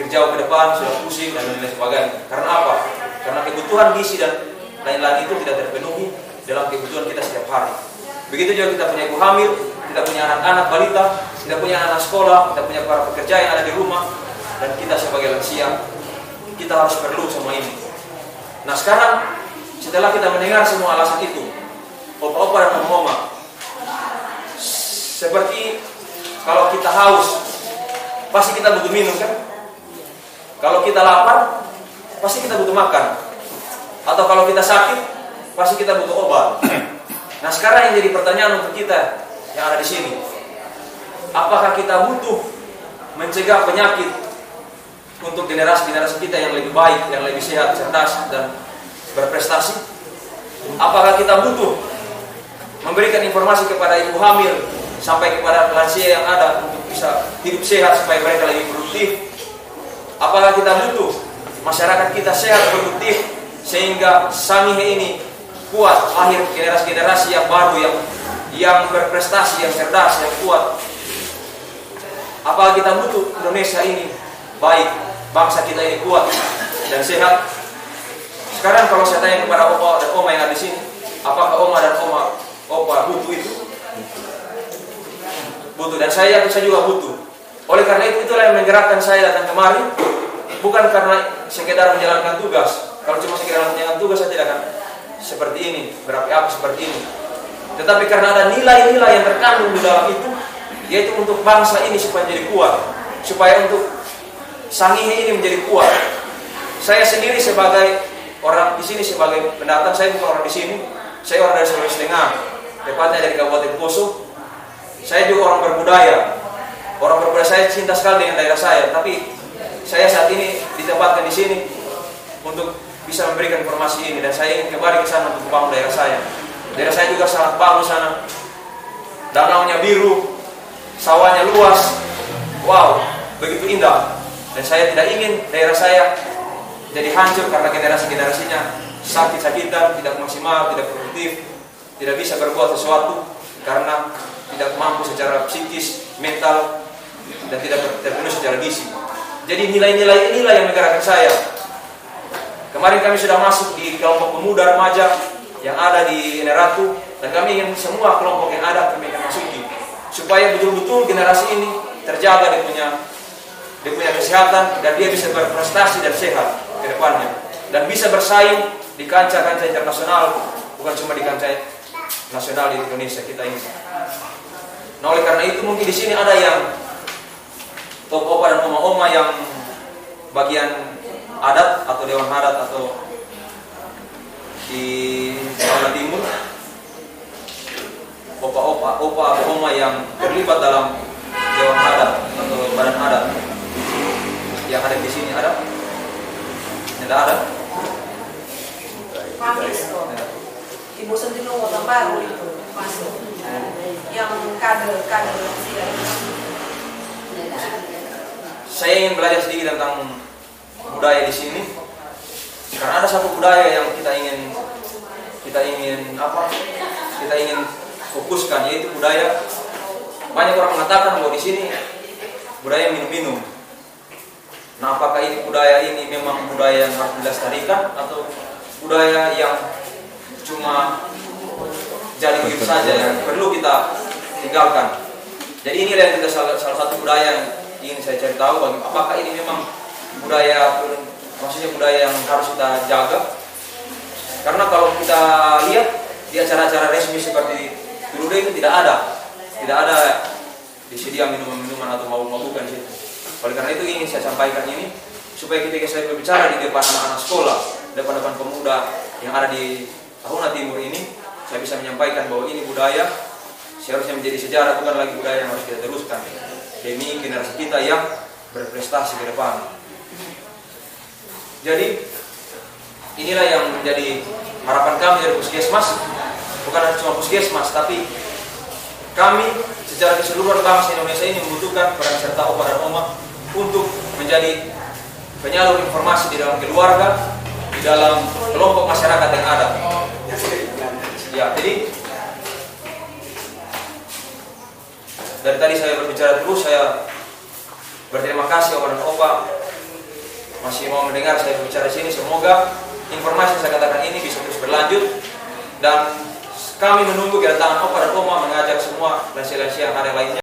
jauh ke depan, sudah pusing dan lain sebagainya. Karena apa? Karena kebutuhan gizi dan lain-lain itu tidak terpenuhi dalam kebutuhan kita setiap hari. Begitu juga kita punya ibu hamil, kita punya anak-anak balita, kita punya anak sekolah, kita punya para pekerja yang ada di rumah, dan kita sebagai lansia, kita harus perlu semua ini. Nah sekarang, setelah kita mendengar semua alasan itu, opa-opa dan oma-oma, seperti kalau kita haus, pasti kita butuh minum kan? Kalau kita lapar, pasti kita butuh makan. Atau kalau kita sakit, pasti kita butuh obat. Nah sekarang yang jadi pertanyaan untuk kita yang ada di sini, apakah kita butuh mencegah penyakit untuk generasi-generasi kita yang lebih baik, yang lebih sehat, cerdas, dan berprestasi? Apakah kita butuh memberikan informasi kepada ibu hamil sampai kepada lansia yang ada untuk bisa hidup sehat supaya mereka lebih produktif? Apakah kita butuh masyarakat kita sehat, produktif, sehingga Sangihe ini kuat, lahir generasi-generasi yang baru, yang berprestasi, yang cerdas, yang kuat? Apakah kita butuh Indonesia ini baik, bangsa kita ini kuat dan sehat? Sekarang kalau saya tanya kepada opa dan oma yang ada di sini, apakah oma dan opa butuh itu? Butuh, dan saya juga butuh. Oleh karena itu, itulah yang menggerakkan saya datang kemari, bukan karena sekedar menjalankan tugas. Kalau cuma sekedar menjalankan tugas, saya tidak akan seperti ini, berapi-api seperti ini. Tetapi karena ada nilai-nilai yang terkandung di dalam itu, yaitu untuk bangsa ini supaya menjadi kuat, supaya untuk Sangihe ini menjadi kuat. Saya sendiri sebagai orang di sini, sebagai pendatang, saya bukan orang di sini. Saya orang dari Sulawesi Tengah, tepatnya dari Kabupaten Poso. Saya juga orang berbudaya. Orang berbudaya, saya cinta sekali dengan daerah saya. Tapi saya saat ini ditempatkan di sini untuk bisa memberikan informasi ini, dan saya ingin kembali ke sana untuk membangun daerah saya. Daerah saya juga sangat bagus sana. Danaunya biru, sawahnya luas. Wow, begitu indah. Dan saya tidak ingin daerah saya jadi hancur karena generasi-generasinya sakit-sakitan, tidak maksimal, tidak produktif, tidak bisa berbuat sesuatu karena tidak mampu secara psikis, mental, dan tidak terpenuhi secara gizi. Jadi nilai-nilai inilah yang menggerakkan saya. Kemarin kami sudah masuk di kelompok pemuda remaja yang ada di Eneratu, dan kami ingin semua kelompok yang ada kami akan masuki, supaya betul-betul generasi ini terjaga dia punya kesehatan, dan dia bisa berprestasi dan sehat ke depannya, dan bisa bersaing di kancah-kancah internasional, bukan cuma di kancah nasional di Indonesia kita ini. Nah oleh karena itu mungkin di sini ada yang opa dan oma-oma yang bagian adat atau dewan adat atau di Jawa Timur, opa atau oma yang terlibat dalam dewan adat atau badan adat yang ada di sini. Ada? Tidak ada? Ibu sendiri orang baru itu masuk, yang kader Saya ingin belajar sedikit tentang budaya di sini, karena ada satu budaya yang kita ingin fokuskan, yaitu budaya. Banyak orang mengatakan bahwa di sini budaya minum-minum. Nah, apakah ini budaya ini memang budaya yang harus dilestarikan atau budaya yang cuma jadi begitu saja yang perlu kita tinggalkan? Jadi inilah yang kita salah satu budaya yang ingin saya cari tahu, apakah ini memang budaya, maksudnya budaya yang harus kita jaga. Karena kalau kita lihat di acara-acara resmi seperti dulu itu tidak ada disedia minuman-minuman atau mabuk-mabukan di situ. Oleh karena itu ingin saya sampaikan ini supaya ketika saya berbicara di depan anak-anak sekolah, depan-depan pemuda yang ada di Tahuna Timur ini, saya bisa menyampaikan bahwa ini budaya seharusnya menjadi sejarah, bukan lagi budaya yang harus kita teruskan demi generasi kita yang berprestasi ke depan. Jadi inilah yang menjadi harapan kami dari Puskesmas, bukan hanya cuma Puskesmas, tapi kami secara keseluruhan bangsa Indonesia ini membutuhkan peran serta opa dan oma untuk menjadi penyalur informasi di dalam keluarga, di dalam kelompok masyarakat yang ada. Ya, jadi dari tadi saya berbicara terus, saya berterima kasih opa dan opa masih mau mendengar saya bicara di sini. Semoga informasi yang saya katakan ini bisa terus berlanjut, dan kami menunggu kedatangan Opa dan Oma mengajak semua lansia-lansia yang ada lainnya.